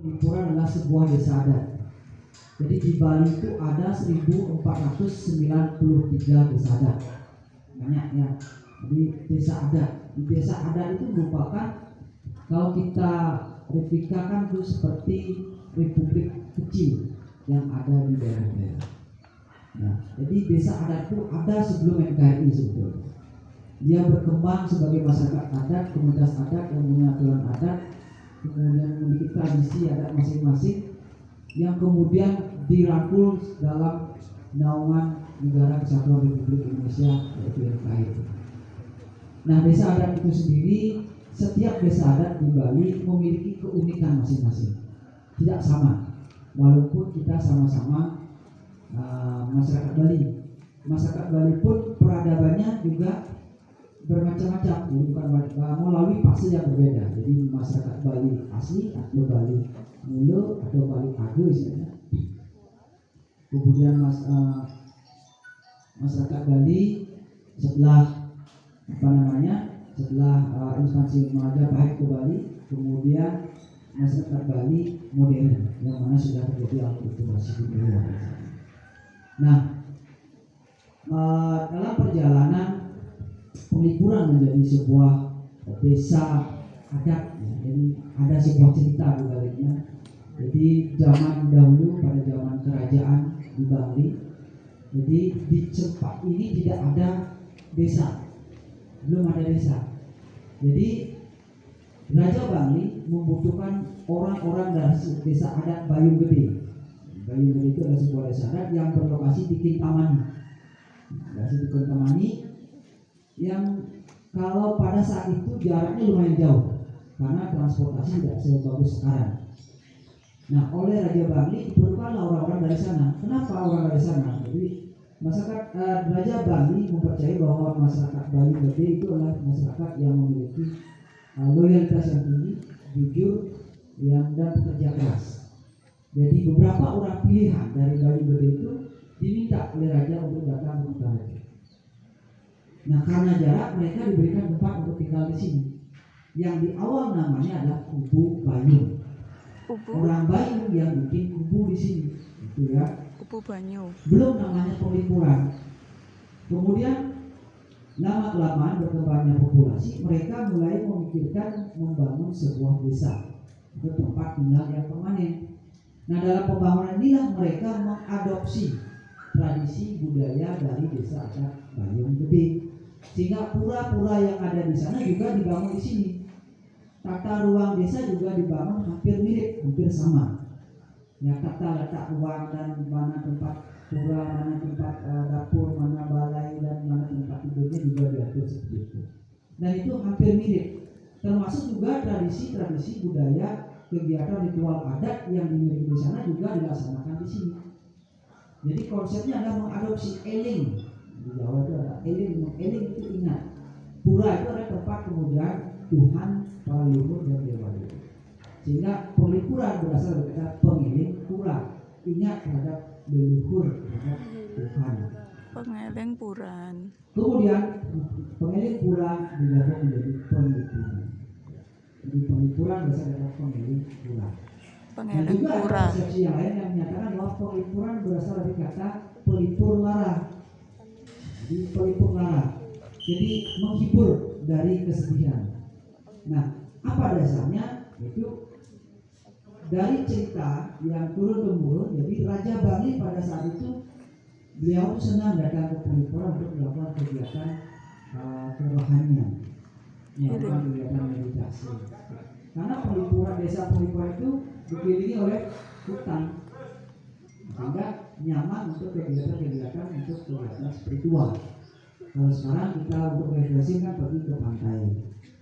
Pelipura adalah sebuah desa adat. Jadi di Bali itu ada 1493 desa adat. Banyak ya. Jadi desa adat. Di desa adat itu merupakan, kalau kita replikakan itu seperti republik kecil yang ada di daerah-daerah. Nah, jadi desa adat itu ada sebelum NKRI sebetulnya. Dia berkembang sebagai masyarakat adat, komunitas adat yang punya aturan adat, kemudian memiliki tradisi adat masing-masing yang kemudian dirangkul dalam naungan Negara Kesatuan Republik Indonesia yaitu NKRI. Nah, desa adat itu sendiri, setiap desa adat di Bali memiliki keunikan masing-masing, tidak sama, walaupun kita sama-sama masyarakat Bali. Masyarakat Bali pun peradabannya juga bermacam-macam, bukan melalui fase yang berbeda. Jadi masyarakat Bali asli atau Bali Mulu atau Bali Age istilahnya. Kemudian masyarakat Bali setelah setelah ekspansi Majapahit ke Bali, kemudian masyarakat Bali modern yang mana sudah terjadi akulturasi budaya. Nah, dalam perjalanan Pelipuran menjadi sebuah desa adat, ya, jadi ada sebuah cerita di baliknya. Jadi zaman dahulu, pada zaman kerajaan di Bali, jadi di tempat ini tidak ada desa, belum ada desa. Jadi Raja Bali membutuhkan orang-orang dari desa adat Bayung Gede. Bayung Gede itu adalah sebuah desa adat yang berlokasi di Kintamani. Di Kintamani yang kalau pada saat itu jaraknya lumayan jauh karena transportasi tidak sebagus sekarang. Nah, oleh Raja Bali diperlukanlah orang-orang dari sana. Kenapa orang dari sana? Jadi masyarakat Raja Bali mempercayai bahwa masyarakat Bali Gede itu adalah masyarakat yang memiliki loyalitas yang tinggi, jujur, dan pekerja keras. Jadi beberapa orang pilihan dari Bali Gede itu diminta oleh Raja untuk datang ke Raja. Nah, karena jarak, mereka diberikan tempat untuk tinggal di sini. Yang di awal namanya adalah Kubu Banyu. Orang Banyu yang bikin kubu di sini, gitu ya. Kubu Banyu. Belum namanya Pelipuran. Kemudian lama kelamaan berkembangnya populasi, mereka mulai memikirkan membangun sebuah desa untuk tempat tinggal yang permanen. Nah, dalam pembangunan inilah mereka mengadopsi tradisi budaya dari desa adat Bayung Gede, sehingga pura-pura yang ada di sana juga dibangun di sini. Tata ruang desa juga dibangun hampir mirip, hampir sama. Ya, tata letak ruang dan mana tempat pura, mana tempat dapur, mana balai, dan mana tempat tidurnya juga diatur seperti itu. Dan itu hampir mirip. Termasuk juga tradisi-tradisi budaya, kegiatan ritual adat yang dimiliki di sana juga dilaksanakan di sini. Jadi konsepnya adalah mengadopsi eling. Di Jawa itu ada eling. Eling itu ingat. Pura itu adalah tempat kemudian Tuhan, para leluhur dan dewa. Sehingga Pelipuran berasal dari kata pengeling pura, ingat terhadap leluhur, terhadap Tuhan. Pengeling Puran. Kemudian pengeling pura digabung menjadi Pelipuran. Jadi Pelipuran berasal dari kata pengeling pura. Dan juga ada persepsi yang lain yang menyatakan bahwa Pelipuran berasal dari kata pelipur lara. Jadi pelipur lara, jadi menghibur dari kesedihan. Nah, apa dasarnya? Itu dari cerita yang turun-temurun. Jadi Raja Bali pada saat itu beliau senang datang ke Pelipuran untuk melakukan kegiatan kerohanian, melakukan kegiatan meditasi. Karena Pelipuran, desa Pelipuran itu dikelilingi oleh hutan, sehingga nyaman untuk kegiatan-kegiatan untuk kegiatan spiritual. Kalau sekarang kita untuk refreshing kan pergi ke pantai,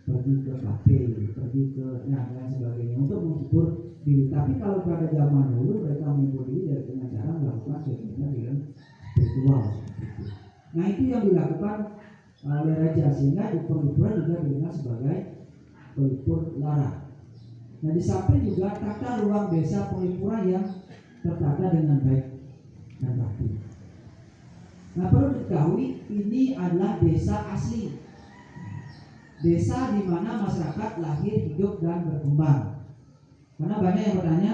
pergi ke kafe, pergi ke dan sebagainya untuk menghibur diri. Tapi kalau pada zaman dulu mereka menghibur diri dengan cara melakukan kegiatan spiritual. Nah, itu yang dilakukan oleh Raja, sehingga di Pelipuran juga dikenal sebagai pelipur lara. Nah, di samping juga tata ruang desa Pelipuran yang tertata dengan baik dan rapi. Nah, perlu diketahui ini adalah desa asli, desa di mana masyarakat lahir, hidup, dan berkembang. Karena banyak yang bertanya,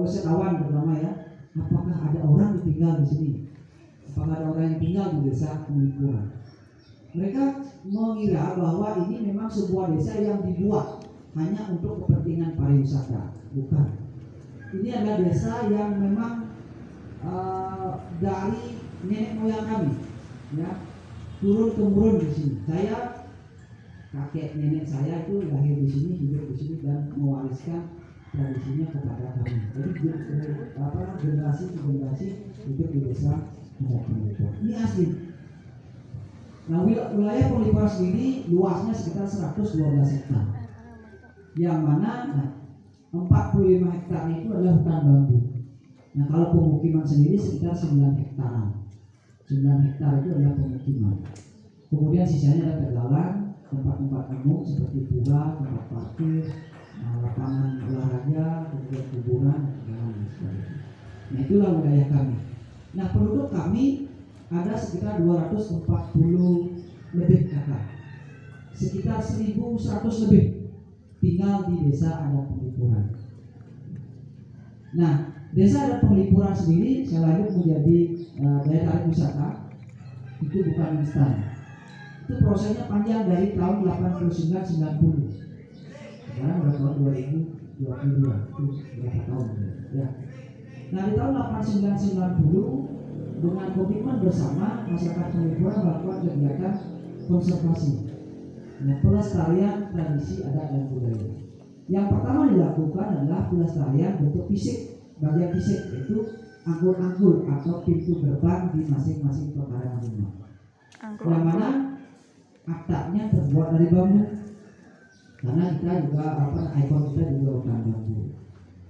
wisatawan terutama ya, apakah ada orang yang tinggal di sini? Apakah ada orang yang tinggal di desa Penglipuran? Mereka mengira bahwa ini memang sebuah desa yang dibuat hanya untuk kepentingan pariwisata. Bukan. Ini adalah desa yang memang dari nenek moyang kami, ya, turun temurun di sini. Saya, kakek nenek saya itu lahir di sini, hidup di sini dan mewariskan tradisinya kepada kami. Jadi generasi ke generasi hidup di desa Penglipuran. Ini asli. Nah, wilayah Penglipuran sendiri luasnya sekitar 112 hektar. Yang mana 45 hektar itu adalah hutan bambu. Nah, kalau pemukiman sendiri sekitar 9 hektar. 9 hektar itu adalah pemukiman. Kemudian sisanya ada tegalan, tempat-tempat umum seperti pura, tempat parkir, lapangan olahraga, kemudian kuburan, dan sebagainya. Nah, itulah wilayah kami. Nah, penduduk kami ada sekitar 240 lebih kakak. Sekitar 1.100 lebih tinggal di desa adat Penglipuran. Nah, desa adat Penglipuran sendiri saya lanjut menjadi daya tarik wisata itu bukan instan. Itu prosesnya panjang dari tahun 89-90. Sekarang udah tahun 2022, itu berapa tahun ya. Nah, di tahun 89-90 dengan komitmen bersama masyarakat Penglipuran melakukan kegiatan konservasi, pelestarian tradisi adat dan budaya. Yang pertama dilakukan adalah pelestarian bentuk fisik, bagian fisik, yaitu angkul-angkul atau pintu gerbang di masing-masing pekarangan rumah. Yang mana atapnya terbuat dari bambu. Karena kita juga ikon kita juga hutan bambu.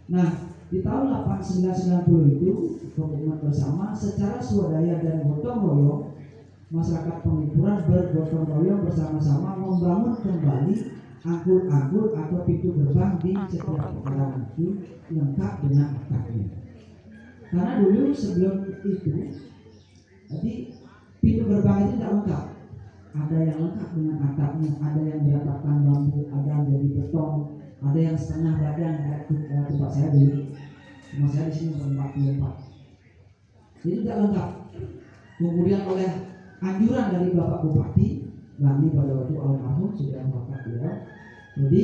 Nah, di tahun 89-90 itu komitmen bersama secara swadaya dan gotong royong masyarakat Penglipuran bergotong royong bersama-sama membangun kembali angkul-angkul atau pintu gerbang di setiap pekarangan itu lengkap dengan atapnya. Karena dulu sebelum itu, jadi pintu gerbang itu tidak lengkap. Ada yang lengkap dengan atapnya, ada yang beratapkan bambu, ada yang dari beton, ada yang setengah badan kayak tempat saya dulu. Rumah saya di sini berempat. Jadi tidak lengkap. Kemudian oleh anjuran dari Bapak Bupati, kami pada waktu almarhum sudah wafat beliau. Jadi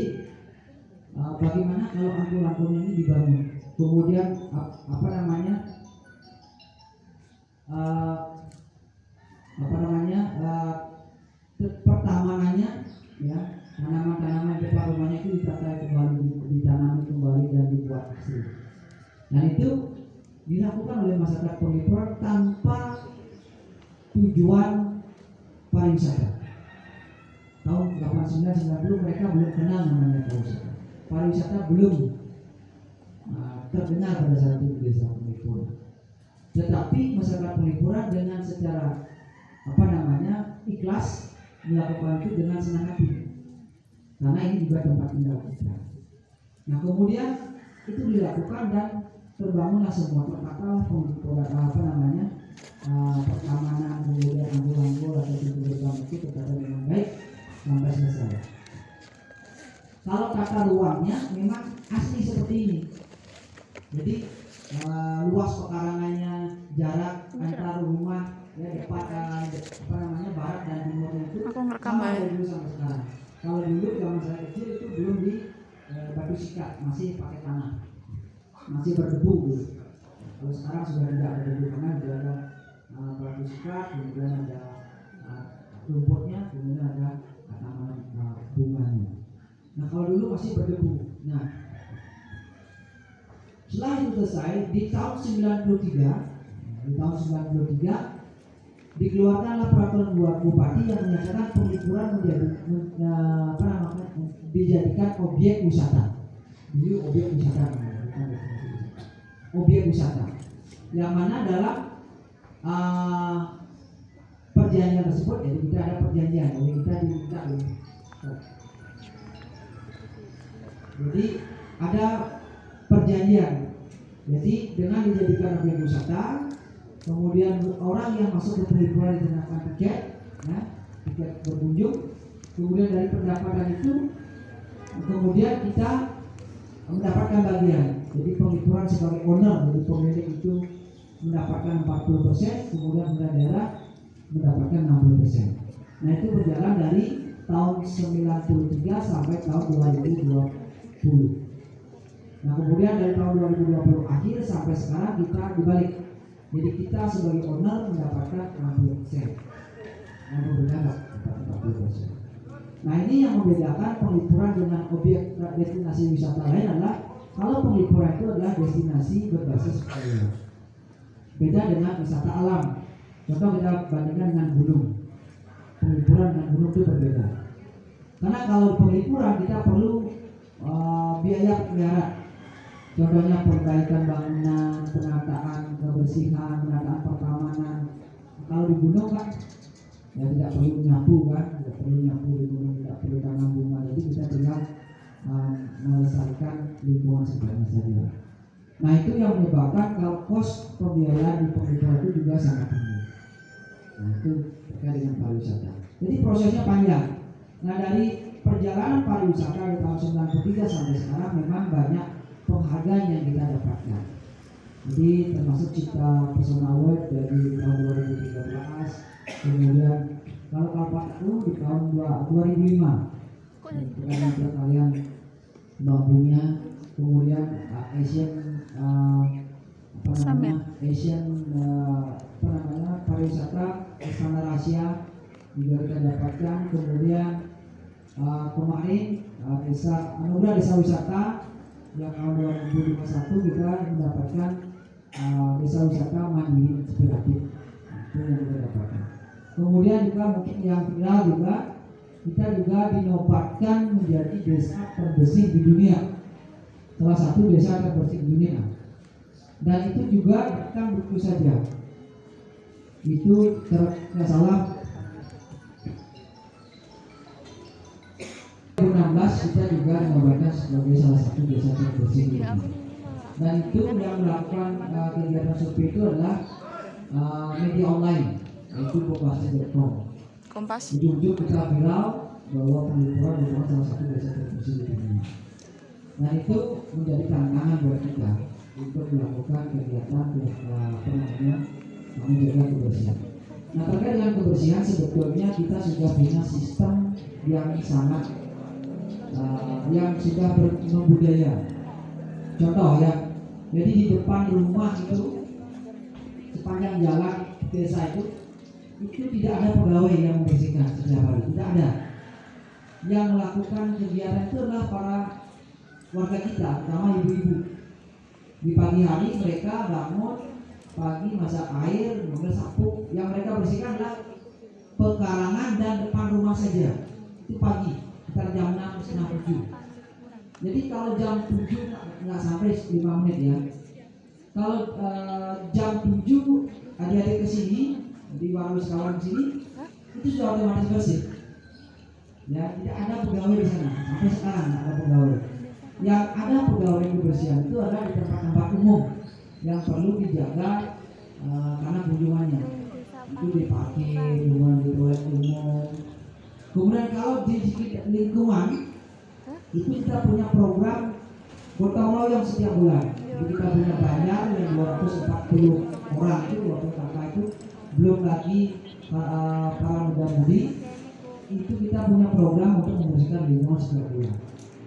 bagaimana kalau angkul-angkul ini dibangun? Kemudian pertamanannya, ya, tanaman-tanaman depan rumahnya itu ditata kembali, ditanami kembali dan dibuat asli. Dan itu dilakukan oleh masyarakat Penglipuran tanpa tujuan pariwisata. Tahun 89-90 mereka belum kenal namanya pariwisata. Pariwisata belum terdengar pada saat itu di desa Penglipuran. Tetapi masyarakat Penglipuran dengan secara ikhlas melakukan itu dengan senang hati. Karena ini juga tempat tinggal kita. Nah, kemudian itu dilakukan dan terbangunlah semua tertata Penglipuran pertamanan, kemudian angkul-angkul atau pintu gerbang itu tertata dengan baik sampai selesai. Kalau tata ruangnya memang asli seperti ini. Jadi luas pekarangannya, jarak antar rumah ya depan barat dan timur itu sama dari dulu sampai sekarang. Kalau dulu zaman saya kecil itu belum di batu sikat, masih pakai tanah, masih berdebu dulu. Kalau sekarang sudah tidak ada debu karena sudah ada batu sikat, kemudian ada rumputnya, kemudian ada tanaman bunganya. Nah, kalau dulu masih berdebu. Nah, setelah itu selesai di tahun 93 dikeluarkanlah peraturan Bupati yang menyatakan Penglipuran dijadikan objek wisata. Jadi objek wisata, objek wisata. Yang mana dalam perjanjian tersebut, jadi kita ada perjanjian, jadi kita diminta. Jadi ada perjanjian. Jadi dengan dijadikan objek wisata, kemudian orang yang masuk ke Penglipuran dikenakan tiket, ya, tiket berkunjung. Kemudian dari pendapatan itu, kemudian kita mendapatkan bagian. Jadi penglipuran sebagai owner, jadi pemilik itu mendapatkan 40%, kemudian pemerintah daerah mendapatkan 60%. Nah itu berjalan dari tahun 93 sampai tahun 2020. Nah kemudian dari tahun 2020 akhir sampai sekarang kita dibalik. Jadi kita sebagai owner mendapatkan 60%. Nah pemerintah dapat 40%. Nah ini yang membedakan penglipuran dengan objek destinasi wisata lain adalah kalau penglipuran itu adalah destinasi berbasis alam. Beda dengan wisata alam. Contoh kita bandingkan dengan gunung. Penglipuran dengan gunung itu berbeda. Karena kalau penglipuran kita perlu biaya pemeliharaan. Contohnya perbaikan bangunan, penataan kebersihan, penataan pertamanan. Kalau di gunung kan ya tidak perlu nyapu kan, tidak perlu nyapu di gunung, tidak perlu tanam bunga. Jadi kita tinggal melestarikan lingkungan sebenarnya saja. Nah itu yang menyebabkan kalau kos pembiayaan di penglipuran itu juga sangat tinggi. Nah itu terkait dengan pariwisata. Jadi prosesnya panjang. Nah dari perjalanan pariwisata dari tahun 93 sampai sekarang memang banyak penghargaan yang kita dapatkan. Jadi termasuk Cipta Pesona Award dari tahun 2013, kemudian kalau Kalpat itu di tahun 2005 dengan kalian babunya, kemudian Asian Asian pariwisata standar Asia juga kita dapatkan. Kemudian kemarin anugerah desa wisata yang tahun 2021 kita mendapatkan desa wisata mandiri inspiratif. Itu yang kita dapatkan. Kemudian juga mungkin yang viral juga kita juga dinobatkan menjadi desa terbersih di dunia, salah satu desa terbersih di dunia. Dan itu juga bukan begitu saja, itu tidak salah 2016 kita juga dinobatkan sebagai salah satu desa terbersih di dunia. Dan itu yang melakukan kegiatan survei itu adalah media online, yaitu kompas.com. Ujung-ujung kita viral bahwa penglipuran merupakan salah satu desa terbersih di dunia. Nah itu menjadi tantangan buat kita untuk melakukan kegiatan menjaga kebersihan. Nah terkait dengan kebersihan sebetulnya kita sudah punya sistem yang sangat yang sudah berbudaya. Contoh ya, jadi di depan rumah itu sepanjang jalan desa itu tidak ada pegawai yang membersihkan setiap hari, tidak ada. Yang melakukan kegiatan itu adalah para warga kita, terutama ibu-ibu. Di pagi hari mereka bangun pagi, masak air, mengambil sapu. Yang mereka bersihkan adalah pekarangan dan depan rumah saja. Itu pagi, sekitar jam 6, setengah 7. Jadi kalau jam 7 nggak sampai 5 menit ya. Kalau jam 7 adik-adik ke sini di warung sekawan sini itu sudah otomatis bersih. Ya, tidak ada pegawai di sana. Sampai sekarang tidak ada pegawai. Yang ada pegawai kebersihan itu adalah di tempat-tempat umum yang perlu dijaga karena kunjungannya. Itu di parkir, di toilet umum. Kemudian kalau di lingkungan itu kita punya program gotong royong setiap bulan. Jadi kita punya banyak yang 240 orang itu, 20 kakak itu, belum lagi para muda-mudi. Itu kita punya program untuk membersihkan lingkungan setiap bulan.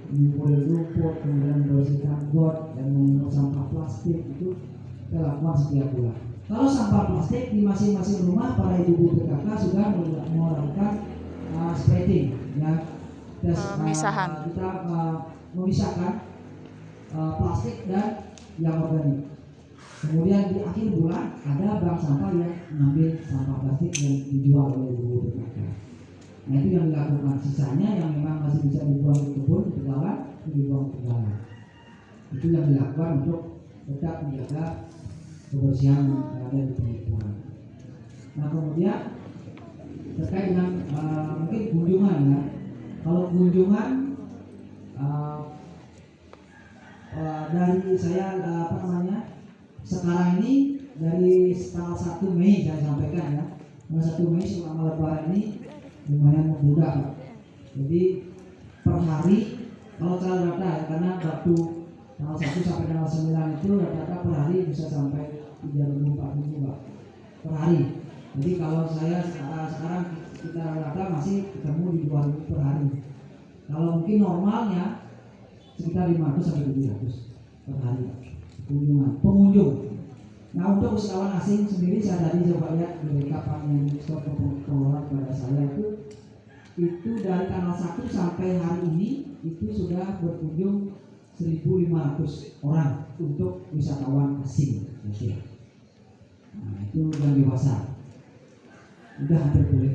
Mengumpulkan rumput, kemudian membersihkan got dan mengumpulkan sampah plastik itu kita lakukan setiap bulan. Kalau sampah plastik di masing-masing rumah para ibu-ibu PKK sudah melakukan spreading, ya. Pemisahan. Kita memisahkan plastik dan yang organik. Kemudian di akhir bulan ada bank sampah yang mengambil sampah plastik yang dijual oleh ibu-ibu PKK. Nah itu yang dilakukan. Sisanya yang memang masih bisa dibuang di kebun, di tegalan, itu dibuang ke tegalan. Itu yang dilakukan untuk tetap menjaga kebersihan yang ada di penglipuran. Nah kemudian terkait dengan mungkin kunjungan ya. Kalau kunjungan dari saya sekarang ini dari tanggal 1 Mei saya sampaikan ya. Tanggal 1 Mei selama lebaran ini lumayan membludak. Jadi per hari kalau saya data ya, karena waktu tanggal 1 sampai tanggal 9 itu rata-rata per hari bisa sampai 3.000-4.000 Pak, per hari. Jadi kalau saya sekarang kita rata masih ketemu di 2.000 per hari. Kalau mungkin normalnya sekitar 500 sampai 700 per hari pengunjung. Nah, untuk wisatawan asing sendiri saya tadi coba lihat dari kapan yang stok pengelola pada saya itu dari tanggal 1 sampai hari ini itu sudah berkunjung 1.500 orang untuk wisatawan asing. Nah, itu yang dewasa udah hampir pulih.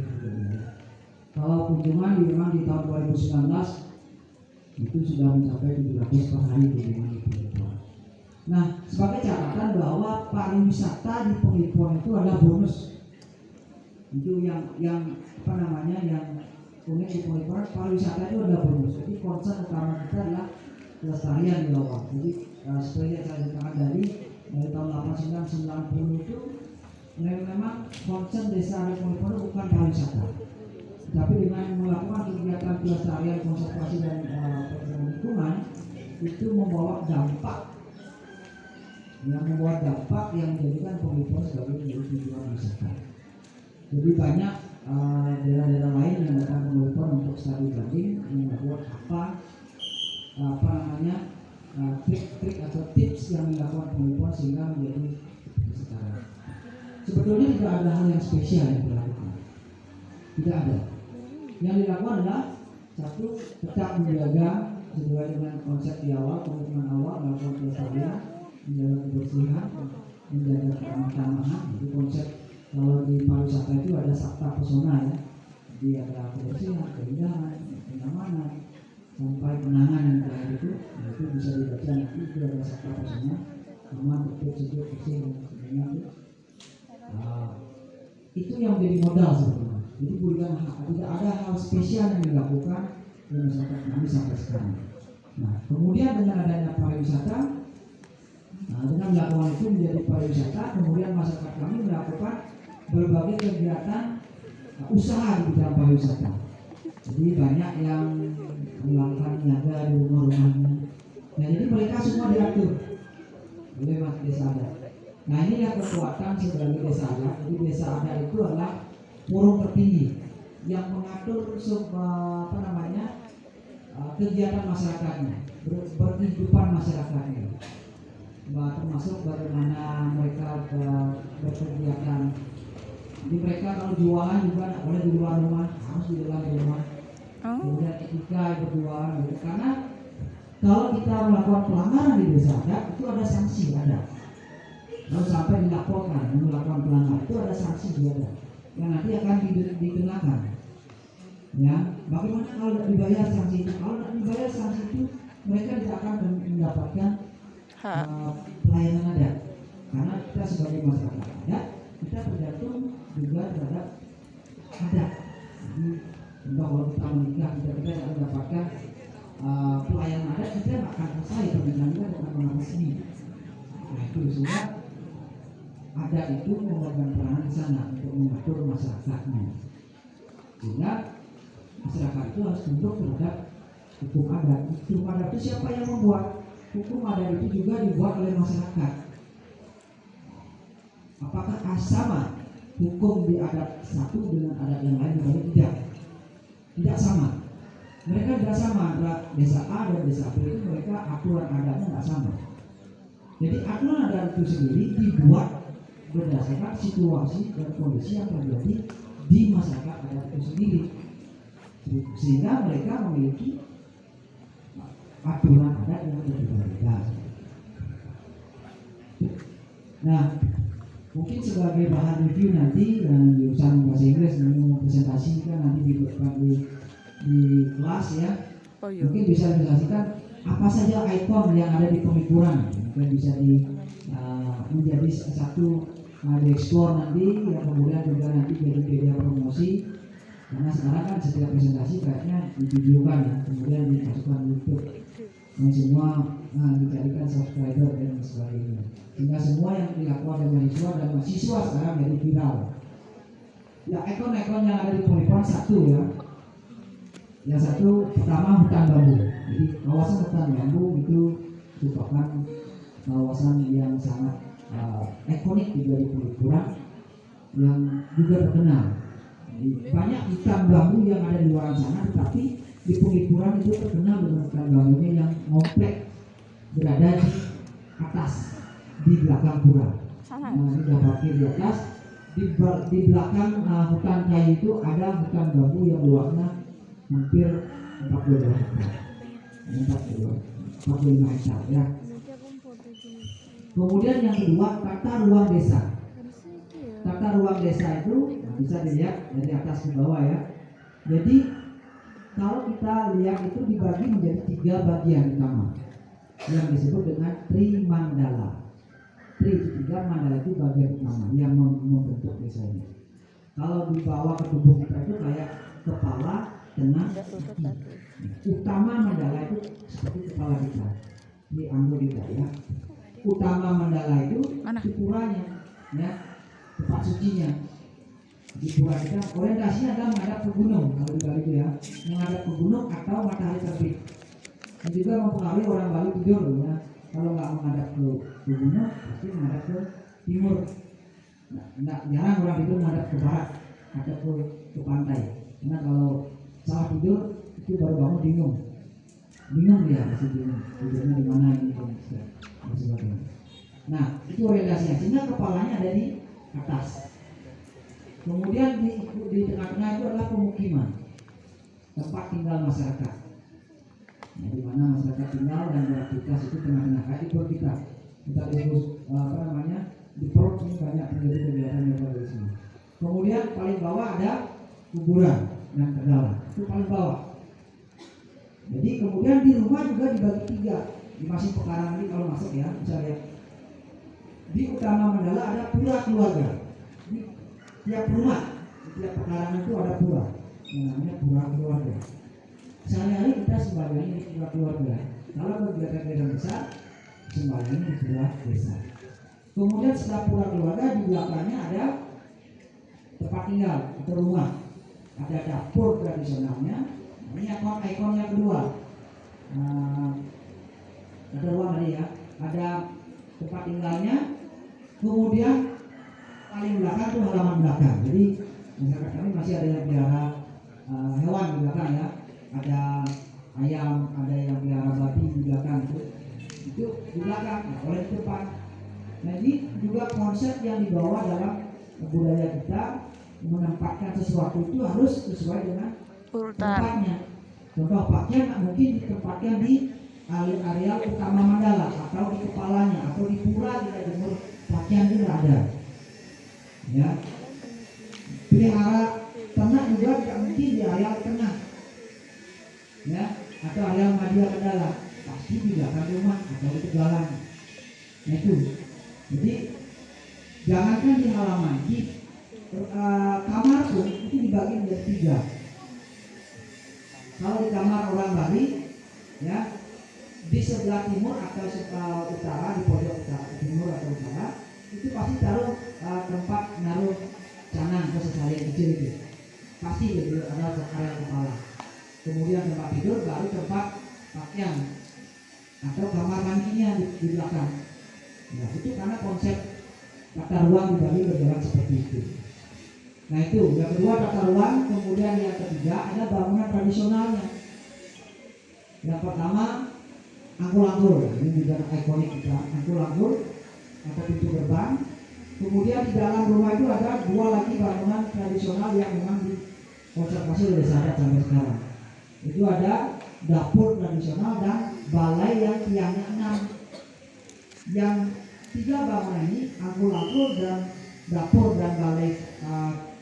Kalau kunjungan memang di tahun 2019 itu sudah mencapai 700 per hari kunjungan itu. Nah, sebagai catatan bahwa pariwisata di Penglipuran itu ada bonus. Itu yang apa namanya yang unik di Penglipuran, pariwisata itu ada bonus. Jadi concern utama kita adalah kelestarian di bawah. Jadi seperti yang saya katakan dari tahun 89-90 itu memang concern desa di Penglipuran bukan pariwisata, tapi dengan melakukan kegiatan pelestarian, konservasi dan lingkungan itu membawa dampak yang menjadikan Penglipuran sebagai tujuan wisata. Jadi banyak daerah-daerah lain yang datang ke Penglipuran untuk studi banding membuat trik-trik atau tips yang dilakukan Penglipuran sehingga menjadi sekarang. Sebetulnya tidak ada hal yang spesial yang dilakukan, tidak ada. Yang dilakukan adalah satu, tetap menjaga sesuai dengan konsep di awal, komitmen awal, melakukan pelestarian, menjaga kebersihan, menjaga keamanan. Itu konsep kalau di pariwisata itu ada sabta pesona ya. Jadi ada kebersihan, keindahan, kenyamanan, sampai kenangan yang terakhir itu bisa dibaca nanti itu ada sabta pesona, aman, tertib, sejuk, bersih dan sebagainya itu. Itu yang menjadi modal sebetulnya. Jadi bukan tidak ada hal spesial yang dilakukan di masyarakat kami sampai sekarang. Nah, kemudian dengan adanya pariwisata, dengan melakukan itu menjadi pariwisata, kemudian masyarakat kami melakukan berbagai kegiatan usaha di bidang pariwisata. Jadi banyak yang melakukan niaga di rumah-rumahnya. Nah, jadi mereka semua diatur oleh desa adat. Nah, ini yang kekuatan sebagai desa adat. Jadi desa adat itu adalah forum tertinggi yang mengatur kegiatan masyarakatnya, berkehidupan masyarakatnya, termasuk bagaimana mereka berkegiatan. Jadi mereka kalau jualan juga tidak boleh di luar rumah, harus di dalam rumah. Kemudian etika berjualan, gitu. Karena kalau kita melakukan pelanggaran di desa adat itu ada sanksi, ada. Kalau sampai dilaporkan melakukan pelanggaran itu ada sanksi juga, yang nanti akan dikenakan. Ya, bagaimana kalau tidak dibayar sanksi itu? Kalau tidak dibayar sanksi itu, mereka tidak akan mendapatkan pelayanan adat. Karena kita sebagai masyarakat adat, kita tergantung juga terhadap adat. Jadi, kalau kita menikah, kita tidak mendapatkan pelayanan adat, kita tidak akan selesai pernikahan kita dengan orang resmi. Nah, itu sehingga adat itu memegang peranan di sana untuk mengatur masyarakatnya. Sehingga masyarakat itu harus tunduk terhadap hukum adat. Hukum adat itu siapa yang membuat? Hukum adat itu juga dibuat oleh masyarakat. Apakah sama hukum di adat satu dengan adat yang lain? Tidak sama. Mereka tidak sama antara desa A dan desa B itu, mereka aturan adatnya tidak sama. Jadi aturan adat itu sendiri dibuat berdasarkan situasi dan kondisi yang terjadi di masyarakat adat itu sendiri, sehingga mereka memiliki aturan adat yang berbeda. Nah, mungkin sebagai bahan review nanti dan jurusan bahasa Inggris mau presentasikan nanti di kelas ya. Mungkin bisa dijelaskan apa saja ikon yang ada di Penglipuran. Mungkin bisa menjadi satu dieksplor nanti, ya, kemudian juga nanti jadi media promosi. Karena sekarang kan setiap presentasi kayaknya divideokan ya, kemudian dimasukkan YouTube. Dan semua dicarikan subscriber dan sebagainya. Sehingga semua yang dilakukan oleh mahasiswa dan mahasiswa sekarang jadi viral. Ya, ikon-ikon yang ada di Penglipuran satu ya. Yang satu pertama hutan bambu. Jadi kawasan hutan bambu itu merupakan kawasan yang sangat ikonik juga di Penglipuran yang juga terkenal. Banyak ikan bambu yang ada di luar sana, tetapi di Penglipuran itu terkenal dengan ikan bambunya yang kompleks berada di atas, di belakang pura. Nah, ini sudah parkir di atas. Di belakang hutan kayu itu ada hutan bambu yang luasnya hampir 42 hektar, 45 hektar ya. Kemudian yang kedua, tata ruang desa. Tata ruang desa itu bisa dilihat dari atas ke bawah ya. Jadi kalau kita lihat itu dibagi menjadi 3 bagian utama yang disebut dengan Trimandala. Mandala itu bagian utama yang membentuk desa ini. Kalau di bawah ke tubuh kita itu kayak kepala, tengah, kaki. Utama mandala itu seperti kepala kita. Ini ambil kita ya. Utama mandala itu di puranya, ya, tempat sucinya. Di pura kita orientasinya adalah menghadap ke gunung. Kalau di Bali itu ya, menghadap ke gunung atau matahari terbit. Dan juga mempengaruhi orang Bali tidur ya. Kalau nggak menghadap ke gunung, pasti menghadap ke timur. Nggak jarang orang tidur menghadap ke barat atau ke pantai. Karena kalau salah tidur itu baru bangun bingung dia masih bingung tidurnya di mana ini dan sebagainya. Nah itu orientasinya, sehingga kepalanya ada di atas. Kemudian di tengah-tengah itu adalah pemukiman, tempat tinggal masyarakat. Nah, di mana masyarakat tinggal dan beraktivitas itu tengah-tengah kayak di perut kita disebut di perut ini banyak terjadi kegiatan metabolisme. Kemudian paling bawah ada kuburan yang terdalam, itu paling bawah. Jadi kemudian di rumah juga dibagi 3. Di masing pekarangan ini kalau masuk ya bisa lihat. Di utama mandala ada pura keluarga. Di tiap rumah, di tiap pekarangan itu ada pura, yang namanya pura keluarga. Sehari-hari kita sembahyang di pura keluarga. Kalau kegiatan besar, sembahyang di pura desa. Kemudian setelah pura keluarga, di belakangnya ada tempat tinggal atau rumah. Ada dapur tradisionalnya. Ini ikon yang kedua. Ada ruang tadi ya. Ada tempat tinggalnya. Kemudian paling belakang itu halaman belakang. Jadi masyarakat kami masih ada yang pelihara hewan di belakang ya. Ada ayam, ada yang pelihara babi di belakang itu di belakang, oleh di depan. Nah ini juga konsep yang dibawa dalam budaya kita, menempatkan sesuatu itu harus sesuai dengan tempatnya. Contoh pakaian mungkin ditempatkan di area utama mandala atau di kepalanya atau di pura di timur, pakaian itu ada. Ya, pelihara ternak juga tidak mungkin di area tengah. Ya, atau area media mandala, pasti di belakang rumah atau di jalan. Nah itu. Jadi jangankan di halaman, di kamar pun itu dibagi menjadi 3. Kalau di kamar orang Bali, ya, di sebelah timur atau sebelah utara, di pojok utara, timur atau utara, itu pasti taruh tempat naruh canang atau sesalin kecil itu. Pasti itu ada area kepala. Kemudian tempat tidur, baru tempat pakaian atau kamar mandinya di belakang. Nah, itu karena konsep tata ruang di Bali berjalan seperti itu. Nah itu, yang kedua tata ruang, kemudian yang ketiga ada bangunan tradisionalnya. Yang pertama angkul-angkul, ini juga ikonik kita, angkul-angkul atau pintu gerbang. Kemudian di dalam rumah itu ada 2 lagi bangunan tradisional yang memang dikonservasi oleh desa adat sampai sekarang. Itu ada dapur tradisional dan balai yang tiangnya 6. Yang 3 bangunan ini, angkul-angkul dan dapur dan balai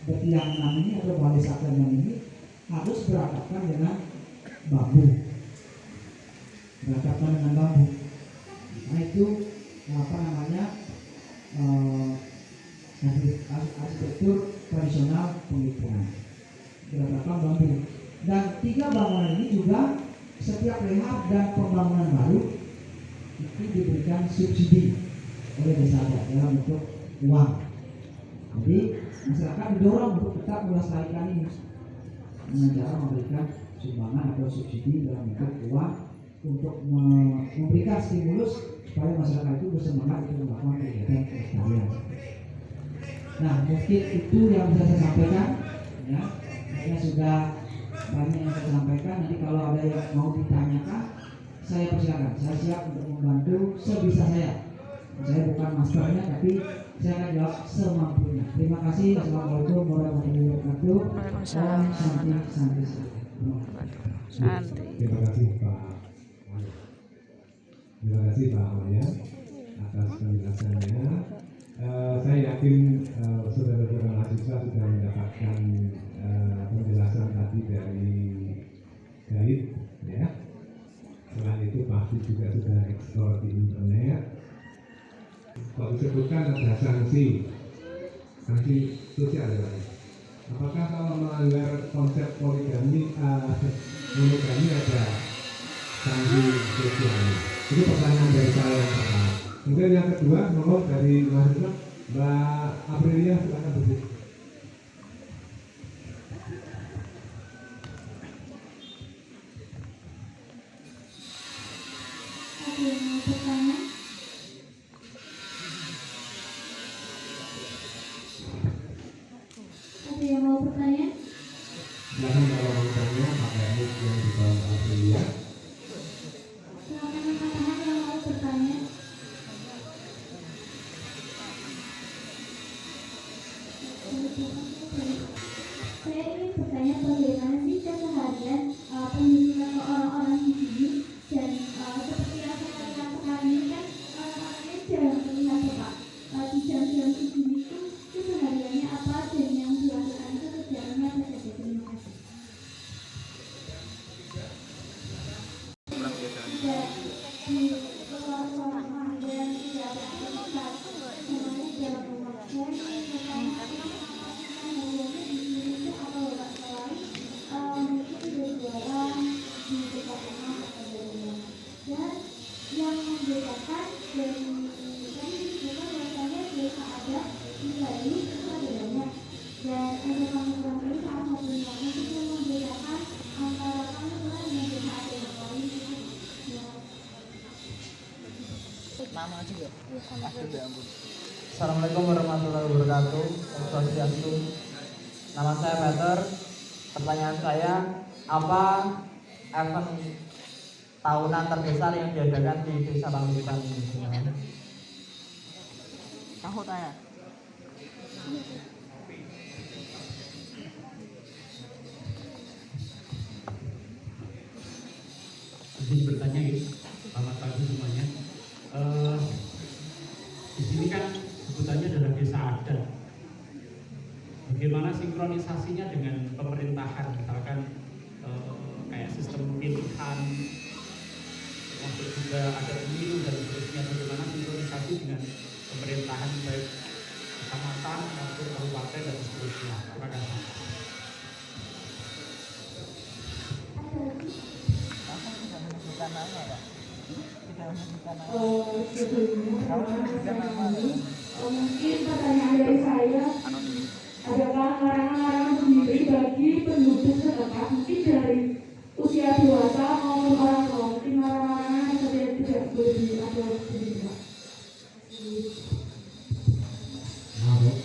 bertiang 6 ini atau balai saklar ini harus beratapkan dengan bambu. Nah itu arsitektur tradisional Penglipuran. Beratapkan bambu. Dan 3 bangunan ini juga setiap rehab dan pembangunan baru itu diberikan subsidi oleh desa adat dalam bentuk uang. Jadi masyarakat didorong untuk tetap melestarikan ini dengan cara memberikan sumbangan atau subsidi dalam bentuk uang untuk memberikan stimulus supaya masyarakat itu bersemangat untuk melakukan kegiatan pelestarian. Nah, mungkin itu yang bisa saya sampaikan, ya. Saya sudah banyak yang saya sampaikan. Nanti kalau ada yang mau ditanyakan, saya persilakan. Saya siap untuk membantu sebisa saya. Saya bukan masternya, tapi saya akan jawab semampunya. Terima kasih. Assalamualaikum warahmatullahi wabarakatuh. Waalaikumsalam. Santi. Santi. Terima kasih Pak. Terima kasih Pak Maya atas penjelasannya. Saya yakin saudara-saudara mahasiswa sudah mendapatkan penjelasan tadi dari Gaib, ya. Selain itu pasti juga sudah eksplor di internet. Kalau disebutkan ada sanksi sosial ya Pak. Apakah kalau melanggar konsep poligami, monogami ada sanksi sosial? Itu pertanyaan dari saya yang pertama. Kemudian yang kedua, nomor dari mahasiswa Mbak Aprilia, silakan berdiri. Ada yang mau bertanya? Silakan kalau mau bertanya pakai mic yang di bawah Mbak Aprilia. Silakan rekan-rekan yang mau bertanya. Saya ingin bertanya bagaimana sih keseharian pendidikan orang-orang di sini dan seperti yang saya lihat sekarang ini kan orang-orangnya jarang terlihat ya Pak. Di jam-jam segini itu kesehariannya apa dan yang dilakukan itu kerjaannya apa saja? Terima kasih. Tidak di luar rumah dan tidak ada aktivitas semuanya di dalam rumah. Saya ingin bertanya mungkin sudah jualan di dekat rumah atau di rumah. Dan yang membedakan dan tadi disebutkan bahwasanya desa ada di Bali itu ada banyak dan ada kampung ini salah satunya itu yang membedakan antara kampung dengan desa ada yang lain itu ya. Nama juga. Assalamualaikum warahmatullahi wabarakatuh. Swastiastu. Nama saya Peter. Pertanyaan saya, apa event tahunan terbesar yang diadakan di Desa Panggilan ini? Tahu tanya. Izin bertanya gitu, selamat pagi semuanya. Di sini kan sebutannya adalah desa adat. Bagaimana sinkronisasinya dengan pemerintahan, misalkan kayak sistem pemilihan, termasuk juga ada pemilu dan seterusnya. Bagaimana sinkronisasi dengan pemerintahan baik kecamatan maupun kabupaten dan seterusnya. Terima kasih. Mungkin pertanyaan dari saya, adakah larangan-larangan sendiri bagi penduduk setempat mungkin dari usia dewasa maupun orang tua, mungkin larangan-larangan yang tidak boleh diatur sendiri Pak? Baik.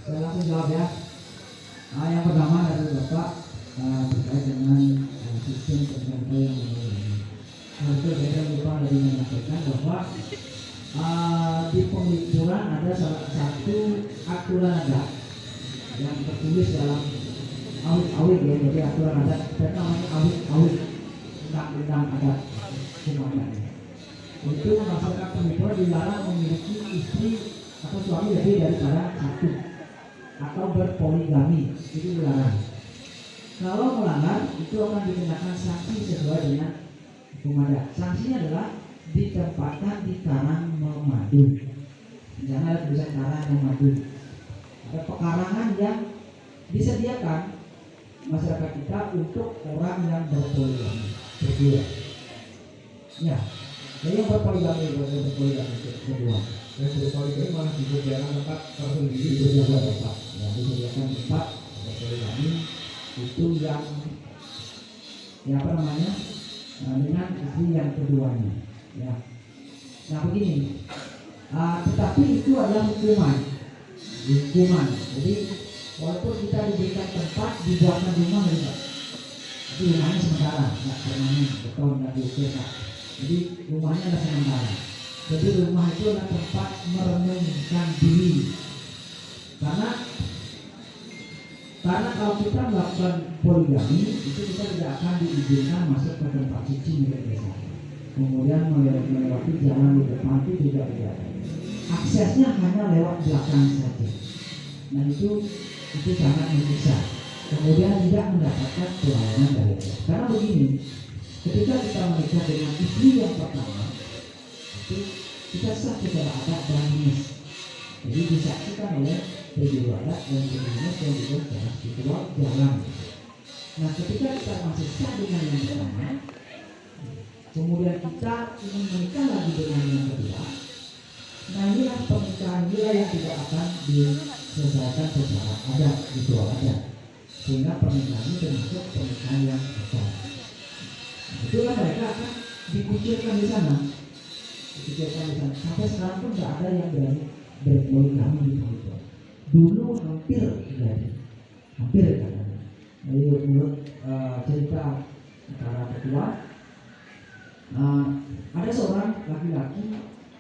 Saya langsung jawab ya. Yang pertama dari Bapak terkait dengan sistem tertentu yang berbeda. Harusnya saya lupa dari menyampaikan bahwa di penghiburan ada salah satu aturan adat yang tertulis dalam awit ya, jadi aturan adat dan namanya awit undang-undang adat Sumatera. Itu masyarakat penghiburan dilarang memiliki istri atau suami lebih daripada satu atau berpoligami, itu dilarang. Kalau melanggar itu akan dikenakan sanksi sesuai dengan hukum adat. Sanksinya adalah ditempatkan di karang memadu. Misalnya ada tulisan karang memadu. Ada pekarangan yang disediakan masyarakat kita untuk orang yang berpoligami. Berdua. Ya. Jadi yang berpoligami berdua. Dan berpoligami malah disediakan tempat tersendiri. Disediakan tempat. Ya, disediakan tempat berpoligami itu yang apa namanya dengan istri yang keduanya. Ya. Nah begini, tetapi itu adalah hukuman. Jadi walaupun kita diberikan tempat, dibuatkan rumah juga, tapi rumahnya sementara, nggak permanen, beton nggak diukir. Jadi rumahnya adalah sementara. Jadi rumah itu adalah tempat merenungkan diri. Karena kalau kita melakukan poligami itu kita tidak akan diizinkan masuk ke tempat suci milik desa. Kemudian melewati jalan di depan itu juga tidak. Aksesnya hanya lewat belakang saja. Nah itu sangat menyiksa. Kemudian tidak mendapatkan pelayanan dari Allah. Karena begini, ketika kita menikah dengan istri yang pertama, itu kita sah secara adat dan dinas. Jadi disaksikan oleh pendiri adat dan dinas yang juga secara spiritual jalan. Nah ketika kita masih sah dengan yang pertama, kemudian kita ingin menikah lagi dengan yang kedua, nah inilah pernikahan yang tidak akan diselesaikan secara adat, ritual adat, sehingga pernikahan ini termasuk pernikahan yang besar. Itulah mereka akan dikucilkan di sana, sampai sekarang pun tidak ada yang berani berpoligami di situ. Dulu hampir terjadi, Jadi menurut cerita para ketua, ada seorang laki-laki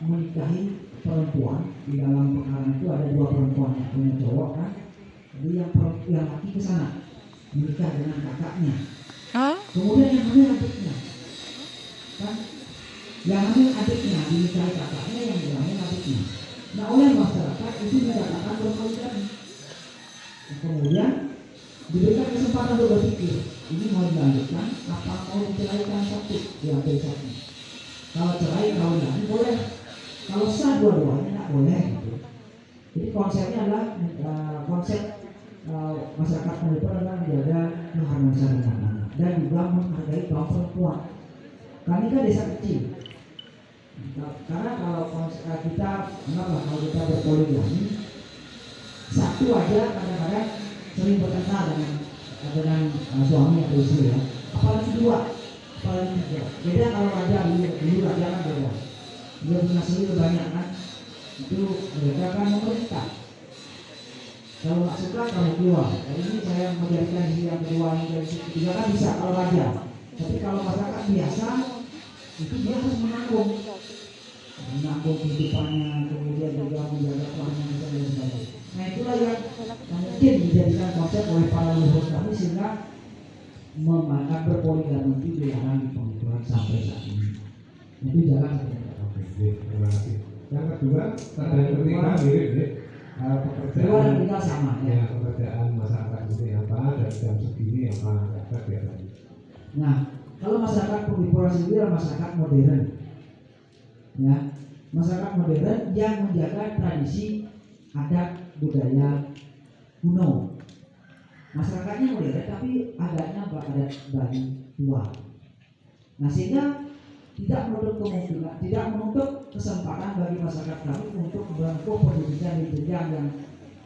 menikahi perempuan. Di dalam perkara itu ada dua perempuan, yang punya cowok kan. Jadi yang laki ke sana menikah dengan kakaknya. Kemudian yang hamil adiknya, kan? Yang hamil adiknya dinikahi kakaknya, yang hamil adiknya. Nah oleh masyarakat itu dikatakan berpoligami. Kemudian diberikan kesempatan untuk berpikir, ini mau dilanjutkan apa mau diceraikan satu, diambil satu. Kalau cerai kalau lagi boleh, kalau sah dua-duanya tidak boleh. Gitu. Jadi konsepnya adalah konsep masyarakat Madura adalah menjaga keharmonisan rumah tangga dan juga menghargai kaum perempuan. Kami kan desa kecil. Karena kalau kita anggaplah kalau kita berpoligami, satu aja kadang-kadang sering bertengkar dengan suami atau istri ya. Apalagi dua, apalagi tiga. Beda kalau raja dulu raja kan beda. Dia punya sendiri banyak kan. Itu mereka kan memerintah. Kalau nggak suka kamu keluar. Jadi ini saya menjadikan istri yang kedua ini dari ketiga kan bisa kalau raja. Tapi kalau masyarakat biasa itu dia harus menanggung kehidupannya, kemudian juga menjaga keamanan dan sebagainya. Nah itulah yang mungkin dijadikan konsep oleh para leluhur kami sehingga memakan berpoligami itu dilarang di pengaturan sampai saat ini. Itu jalan saja. Oke, terima kasih. Yang kedua, pada ketika mirip pekerjaan kita sama ya, pekerjaan masyarakat itu apa dan jam segini apa ya. Nah, kalau masyarakat penghiburan sendiri adalah masyarakat modern. Ya, masyarakat modern yang menjaga tradisi adat budaya kuno. Masyarakatnya modern tapi adatnya adat Bali tua. Nah sehingga tidak menutup kesempatan bagi masyarakat kami untuk menempuh pendidikan di jenjang yang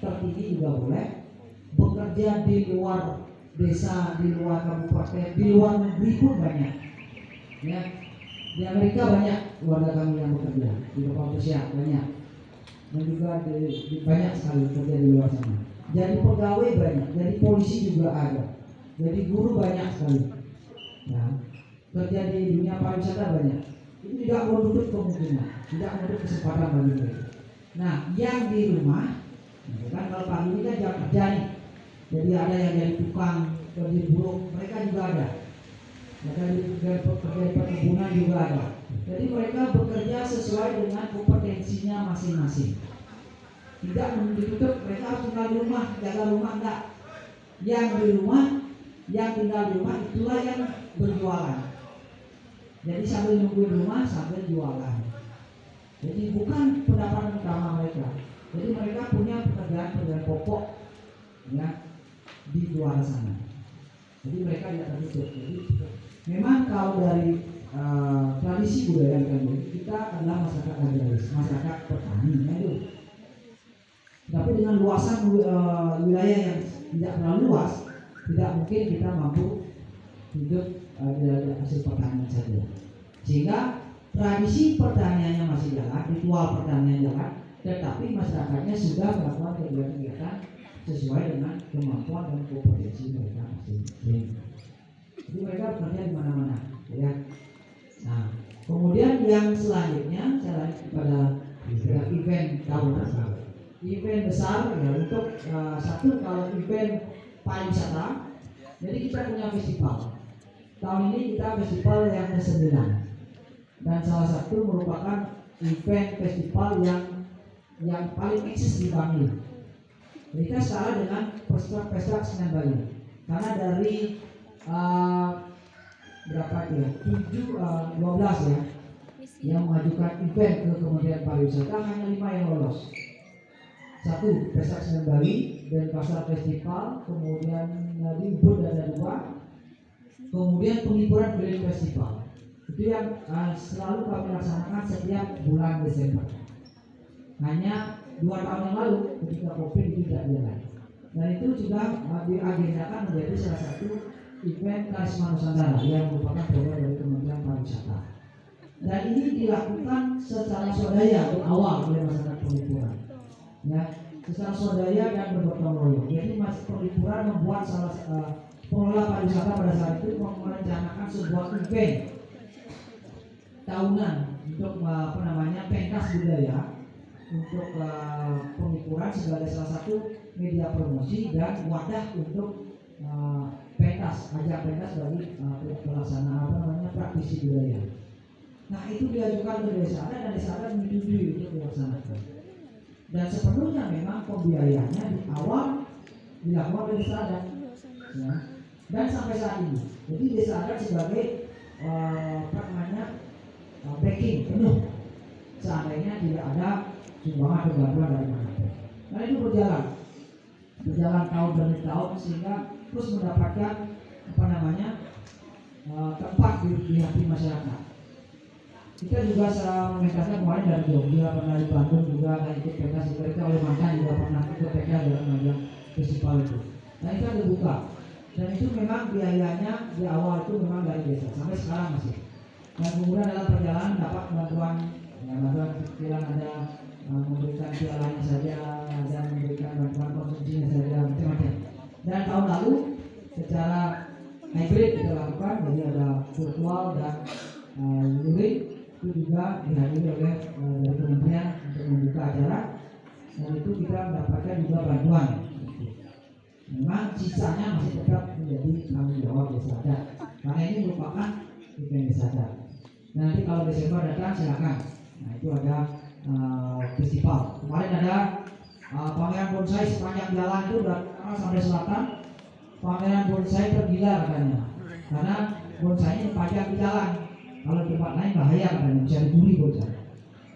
tertinggi juga boleh, bekerja di luar desa, di luar kabupaten, di luar negeri pun banyak. Ya, di Amerika banyak keluarga kami yang bekerja, di Bapak Rusia banyak, dan juga di banyak sekali bekerja di luar sana. Jadi pegawai banyak, jadi polisi juga ada, jadi guru banyak sekali. Ya, kerja di dunia pariwisata banyak. Itu tidak menutup kemungkinan, tidak menutup kesempatan bagi mereka. Nah, yang di rumah, kan kalau pagi ini kan jam kerja nih. Jadi ada yang jadi tukang, kerja buruh, mereka juga ada. Mereka bekerja di perkebunan juga ada. Jadi mereka bekerja sesuai dengan kompetensinya masing-masing. Tidak ditutup, mereka harus tinggal di rumah, jaga rumah enggak. Yang di rumah, yang tinggal di rumah itulah yang berjualan. Jadi sambil nungguin rumah, sambil jualan. Jadi bukan pendapatan utama mereka. Jadi mereka punya pekerjaan pokok ya di luar sana. Jadi mereka tidak tertutup. Jadi memang kalau dari tradisi budaya kami, kita adalah masyarakat agraris, masyarakat petani. Itu. Tapi dengan luasan wilayah yang tidak terlalu luas, tidak mungkin kita mampu hidup hasil pertanian saja. Sehingga tradisi pertaniannya masih jalan, ritual pertanian jalan, tetapi masyarakatnya sudah melakukan kegiatan-kegiatan sesuai dengan kemampuan dan kompetensi mereka masing-masing. Jadi mereka bekerja di mana-mana, ya. Nah, kemudian yang selanjutnya saya lanjut kepada event tahunan. Event besar ya untuk satu kalau event pariwisata. Jadi kita punya festival. Tahun ini kita festival yang ke-9 dan salah satu merupakan event festival yang paling eksis di Bangil. Kita setara dengan pesta Senen Bali. Karena dari berapa ya? 12 ya yang mengajukan event ke Kementerian Pariwisata, hanya 5 yang lolos. Satu, Pesta Senen Bali dan Pasar Festival, kemudian di Ubud ada 2, kemudian penghiburan Film Festival. Itu yang selalu kami laksanakan setiap bulan Desember. Hanya 2 tahun yang lalu ketika COVID itu tidak jalan. Dan itu sudah diagendakan menjadi salah satu event Karisma Nusantara yang merupakan program dari Kementerian Pariwisata. Dan ini dilakukan secara swadaya awal oleh masyarakat penghiburan. Ya, secara swadaya dan bergotong royong. Jadi Mas Penghiburan membuat pengelola pariwisata pada saat itu merencanakan sebuah event tahunan untuk pentas budaya untuk Penghiburan sebagai salah satu media promosi dan wadah untuk ajang pentas bagi pelaksana praktisi budaya. Nah, itu diajukan ke desa adat dan desa adat menyetujui untuk dilaksanakan. Dan sepenuhnya memang pembiayaannya di awal dilakukan oleh desa adat, ya. Dan sampai saat ini, jadi desa adat sebagai backing penuh seandainya tidak ada sumbangan atau bantuan dari mana. Nah, itu berjalan tahun demi tahun sehingga terus mendapatkan tempat di hati masyarakat. Kita juga mengentaskan kemarin dari Jogja, pernah di Bandung juga ada ikut pentas di Kalimantan juga pernah ikut pentas dalam ajang festival itu. Nah, itu terbuka dan itu memang biayanya di awal itu memang dari desa sampai sekarang masih. Dan kemudian dalam perjalanan dapat bantuan pikiran, ada memberikan pialanya saja, ada memberikan bantuan konsumsinya saja, macam-macam. Dan tahun lalu secara hybrid kita lakukan, jadi ada virtual dan luring itu juga dihadiri oleh dari kementerian untuk membuka acara, dan itu kita mendapatkan juga bantuan. Memang sisanya masih tetap menjadi tanggung jawab desa adat karena ini merupakan event desa adat. Nanti kalau Desember datang silakan. Nah, itu ada festival. Kemarin ada pameran bonsai sepanjang jalan itu dari utara sampai selatan. Pameran bonsai tergila katanya, karena bonsainya dipajang di jalan. Kalau di tempat lain bahaya katanya, bisa dicuri bonsai.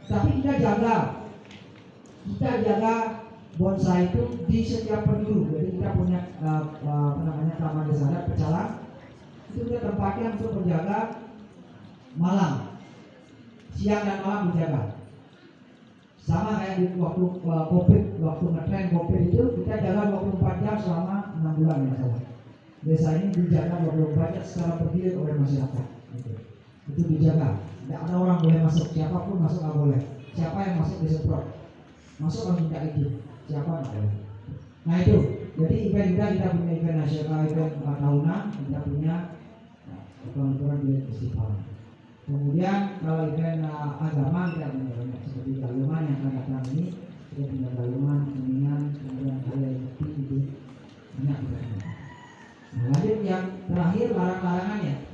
Tapi kita jaga bonsai itu di setiap penjuru. Jadi kita punya taman desa adat Pecalang. Itu kita tempatnya untuk menjaga malam, siang dan malam dijaga. Sama kayak di waktu COVID, waktu ngetren COVID itu kita jaga 24 jam selama 6 bulan ya salah. Desa ini dijaga 24 jam secara berdiri oleh masyarakat. Itu dijaga. Tidak ada orang boleh masuk, siapapun masuk nggak boleh. Siapa yang masuk disemprot, masuk langsung tidak itu. Siapa nggak boleh. Nah itu, jadi event kita punya event nasional, event tahunan, kita punya aturan di festival. Kemudian kalau event agama kita punya banyak seperti galuman yang akan datang ini, kita punya galuman, kuningan, kemudian hari itu banyak juga. Nah, lanjut yang terakhir larang-larangannya.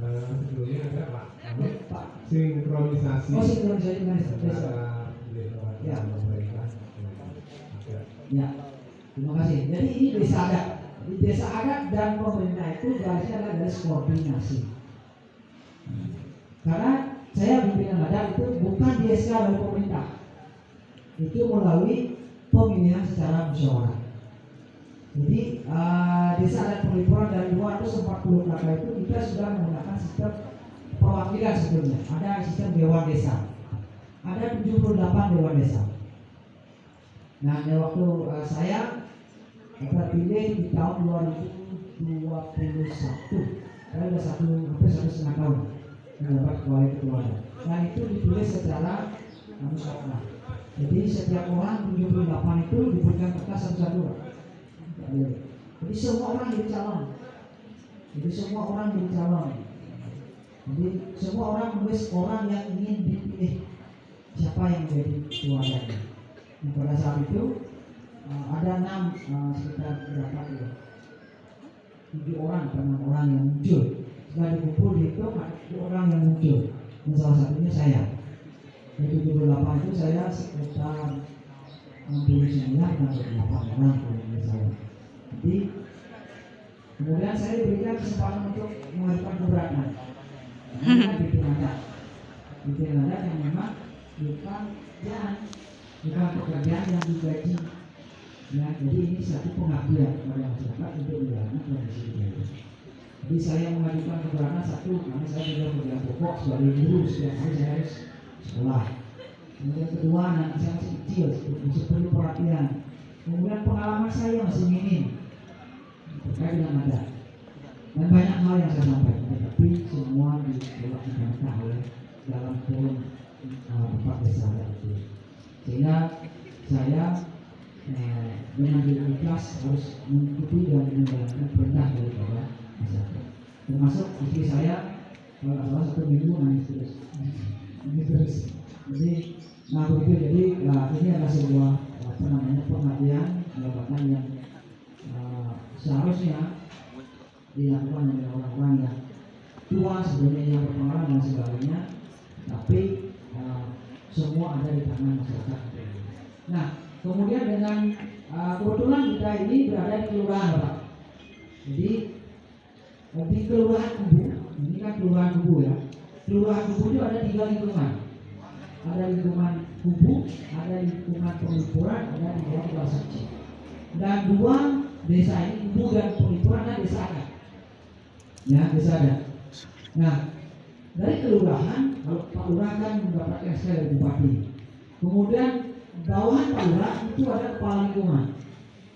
Sebelumnya ada Pak sinkronisasi. Oh, sinkronisasi dengan desa. Ya. Ya, terima kasih. Jadi ini desa adat. Di desa adat dan pemerintah itu garisnya adalah garis koordinasi. Karena saya pimpinan adat itu bukan di SK dari pemerintah, itu melalui pemilihan secara musyawarah. Jadi desa adat Penghiburan dari 240 kakak itu kita sudah menggunakan sistem perwakilan sebelumnya. Ada sistem dewan desa, ada 78 dewan desa. Nah, waktu saya terpilih di tahun 2021 saya udah hampir 1,5 tahun mendapat kualitas keluarga. Dan itu ditulis secara musyawarah. Jadi setiap orang 78 itu diberikan kertas satu-satu. Jadi semua orang jadi calon. Jadi semua orang menulis orang yang ingin dipilih, siapa yang menjadi keluarganya. Nah, pada saat itu ada 6 sekitar berapa ya? 7 orang atau 6 orang yang muncul. Setelah dikumpul dihitung ada 7 orang yang muncul. Dan salah satunya saya. Dari 78 itu saya sekitar 69 atau 8 orang kalau saya. Jadi kemudian saya diberikan kesempatan untuk mengajukan keberatan. Karena bikin nada yang memang bukan pekerjaan yang digaji. Ya, jadi ini satu pengabdian kepada masyarakat untuk menjalankan profesi itu. Jadi saya mengajukan keberatan satu karena saya sudah pekerjaan pokok sebagai guru setiap hari saya harus sekolah. Kemudian kedua, anak saya masih kecil, masih perlu perhatian. Kemudian pengalaman saya masih minim terkait dengan nada. Dan banyak hal yang saya sampaikan, tapi semua dibantah oleh dalam forum tempat desa itu. Sehingga saya dengan ikhlas harus mengikuti dan menjalankan perintah daripada masyarakat. Termasuk istri saya kalau salah 1 minggu nangis terus. Jadi, begitu. Jadi ini adalah sebuah pengabdian jabatan yang seharusnya dilakukan oleh orang-orang yang tua sebelumnya yang berpengalaman dan sebagainya, tapi semua ada di tangan masyarakat. Nah, kemudian dengan kebetulan kita ini berada di kelurahan, Pak. Jadi di kelurahan Kubu, ini kan kelurahan Kubu ya. Kelurahan Kubu itu ada 3 lingkungan. Ada lingkungan Kubu, ada lingkungan Penglipuran, ada lingkungan Prasaja. Dan 2 desa ini, Kubu dan Penglipuran, ada desa adat. Ya, desa adat. Nah, dari kelurahan, kalau Pak Lurah kan mendapatkan SK dari Bupati. Kemudian bawahan Pak Lurah itu ada kepala lingkungan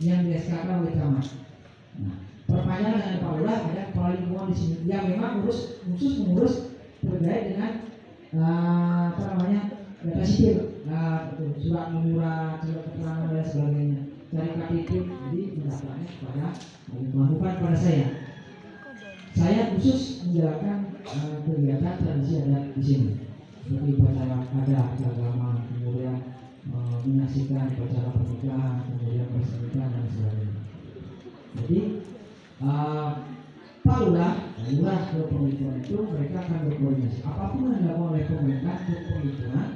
yang di-SK-kan oleh camat. Nah, perpanjangan dengan Pak Lurah ada kepala lingkungan di sini yang memang khusus mengurus terkait dengan data sipil, surat menyurat, surat keterangan dan sebagainya, cari KTP, jadi mendaftarnya kepada lingkungan, bukan pada saya. Saya khusus menjalankan kegiatan tradisi adat di sini, seperti upacara adat agama, kemudian menyaksikan upacara pernikahan, kemudian persekutuan dan sebagainya. Jadi Pak Lurah ke pemikiran itu mereka akan berkoordinasi. Apapun yang dilakukan oleh pemerintah ke pemikiran,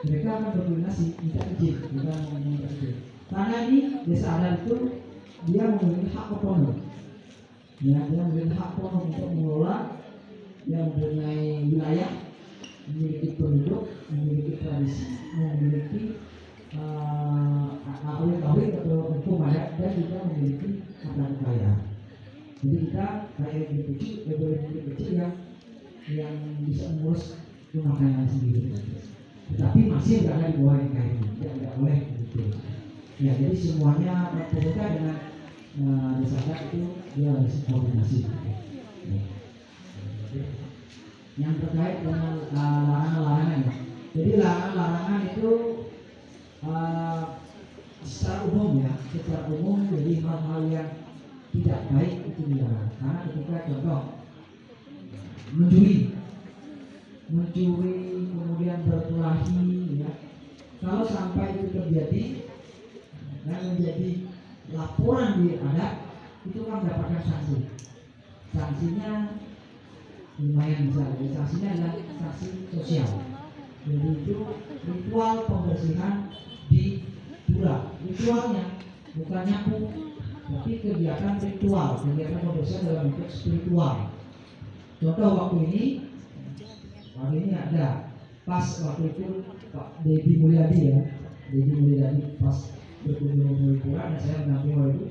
mereka akan berkoordinasi, minta izin, minta izin. Karena ini desa adat itu dia memiliki hak otonom. Ya, dia memiliki hak otonom untuk mengelola, yang mempunyai wilayah, memiliki penduduk, memiliki tradisi, memiliki awet-awet atau hukum adat, dan juga memiliki harta kekayaan. Jadi kita kayak kecil yang bisa mengurus rumah tangga sendiri, tetapi masih berada di bawah NKRI, tidak boleh begitu. Ya, jadi semuanya pemerintah dengan desa adat itu dia harus koordinasi. Yang terkait dengan larangan-larangan, jadi larangan-larangan itu secara umum ya, jadi hal-hal yang tidak baik itu dilarang. Karena ketika contoh mencuri kemudian berkelahi ya, kalau sampai itu terjadi dan menjadi laporan di adat, itu kan mendapatkan sanksi. Sanksinya lumayan besar. Sanksinya adalah sanksi sosial. Jadi itu ritual pembersihan di pura. Ritualnya bukan nyapu, tapi kegiatan ritual, kegiatan pembersihan dalam bentuk spiritual. Contoh waktu ini ada pas waktu itu Pak Dedi Mulyadi pas berkunjung ke pura dan saya mendampingi waktu itu.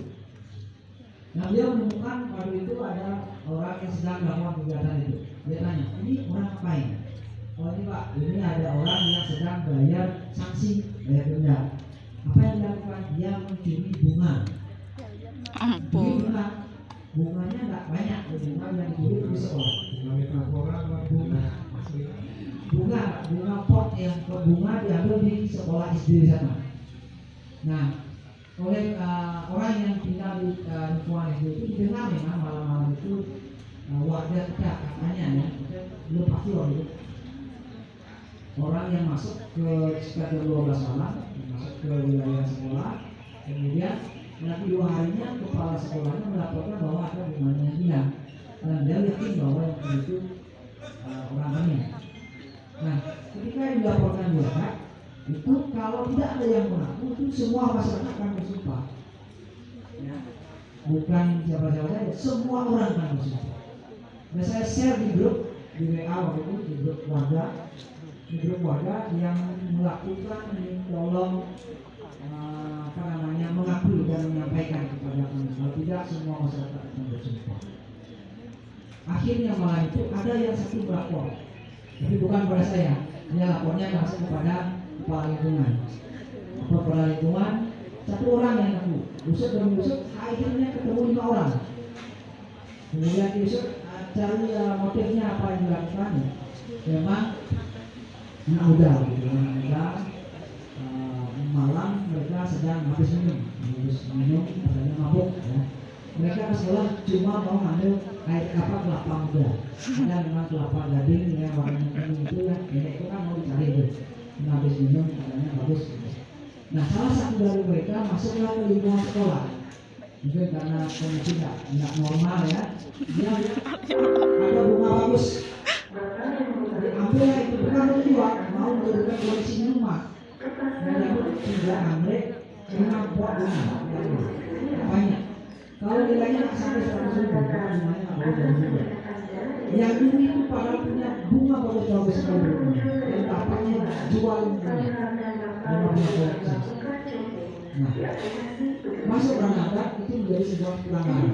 Nah, dia menemukan waktu itu ada orang yang sedang melakukan kegiatan itu. Dia tanya, ini orang ngapain? Oh, ini Pak, ini ada orang yang sedang bayar sanksi, bayar denda. Apa yang dilakukan? Dia mencuri bunga. Ampun. bunganya nggak banyak, bunga yang dulu di sekolah. Bunga metafora atau bunga asli? Bunga pot yang bunga diambil di sekolah SD di sana. Nah, oleh orang yang tinggal di lingkungan SD itu didengar memang malam-malam itu warga kita katanya ya, belum pasti waktu itu orang yang masuk ke sekitar 12 malam masuk ke wilayah sekolah, kemudian nanti 2 harinya kepala sekolahnya melaporkan bahwa ada bunganya yang hilang dan dia yakin bahwa yang itu orang lain. Nah, ketika dilaporkan dia itu kalau tidak ada yang mengaku itu semua masyarakat akan bersumpah ya. Bukan siapa-siapa saja, semua orang akan bersumpah. Nah, saya share di grup di WA waktu itu, di grup warga yang melakukan tolong mengakui dan menyampaikan kepada kami. Kalau tidak semua masyarakat akan bersumpah. Akhirnya malam itu ada yang satu melapor, tapi bukan kepada saya. Dia lapornya langsung kepada kepala lingkungan. Kepala lingkungan satu orang yang ngaku. Usut dan usut akhirnya ketemu 5 orang. Kemudian diusut cari motifnya apa yang dilakukan. Memang anak muda, malam mereka sedang habis minum, katanya mabuk ya. Mereka ke sekolah cuma mau ngambil air kelapa muda. Ada memang kelapa gading yang warna kuning itu ya, itu kan mau dicari itu. Habis minum katanya bagus. Nah, salah satu dari mereka masuklah ke lingkungan sekolah. Mungkin karena kondisi tidak normal ya, dia ada bunga bagus. Diambil itu bukan dijual, mau menjadikan koleksi minuman. Namun tidak ambil cuma buat bunga banyak. Kalau nilainya sampai 100.000, bunganya nggak boleh juga. Yang ini itu padahal punya bunga bagus sekali, dan bapaknya jual bunga. Nah, masuk Granada itu menjadi sebuah pelanggaran.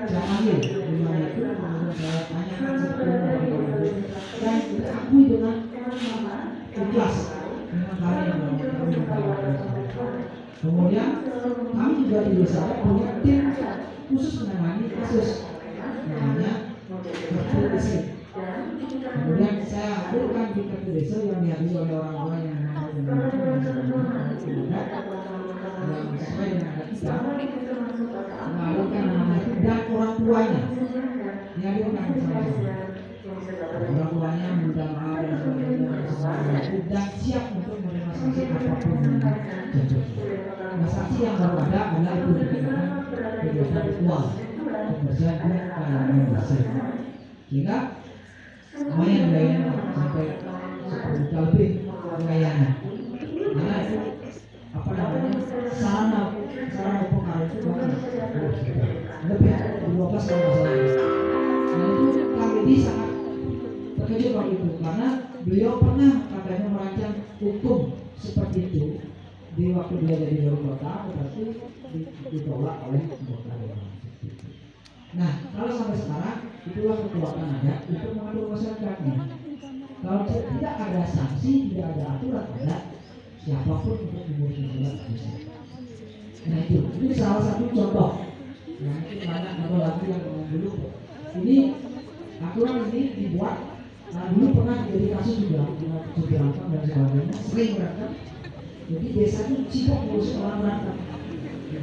Saya panggil bunga itu, kemudian saya tanyakan seperti dan diakui dengan ikhlas dengan kami yang kemudian kami juga di desa punya tim khusus menangani kasus namanya kartu desa. Kemudian saya hadirkan di kartu desa yang dihadiri oleh orang-orang yang sesuai dengan adat kita, mengadukan nama itu dan orang tuanya dihadirkan bersama-sama. Orang tuanya minta maaf dan sebagainya dan siap untuk menerima sanksi apapun yang jatuh. Nah, sanksi yang baru ada adalah itu dikenakan kegiatan ritual kebersihan kalangan bersih. Sehingga lumayan biayanya sampai 10 juta lebih biayanya. Karena itu apa namanya sarana upekar itu lebih 12 kalau salah. Nah, itu KBD sangat terkejut waktu itu karena beliau pernah katanya merancang hukum seperti itu di waktu dia jadi wali kota, tetapi ditolak oleh anggota dewan. Nah, kalau sampai sekarang itulah kekuatan ada untuk mengatur masyarakatnya. Kalau tidak ada sanksi, tidak ada aturan ada, siapapun untuk mengurus masyarakat bisa. Nah itu salah satu contoh. Yang mungkin banyak atau lagi yang dulu. Ini aturan ini dibuat. Nah, dulu pernah jadi kasus juga berantem dan sebagainya, sering berantem. Jadi desa itu sibuk ngurus orang berantem.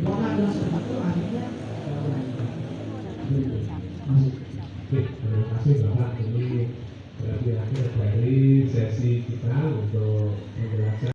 Bukan dan seperti itu akhirnya Baik, terima kasih Bapak. Ini berarti akhir dari sesi kita untuk menjelaskan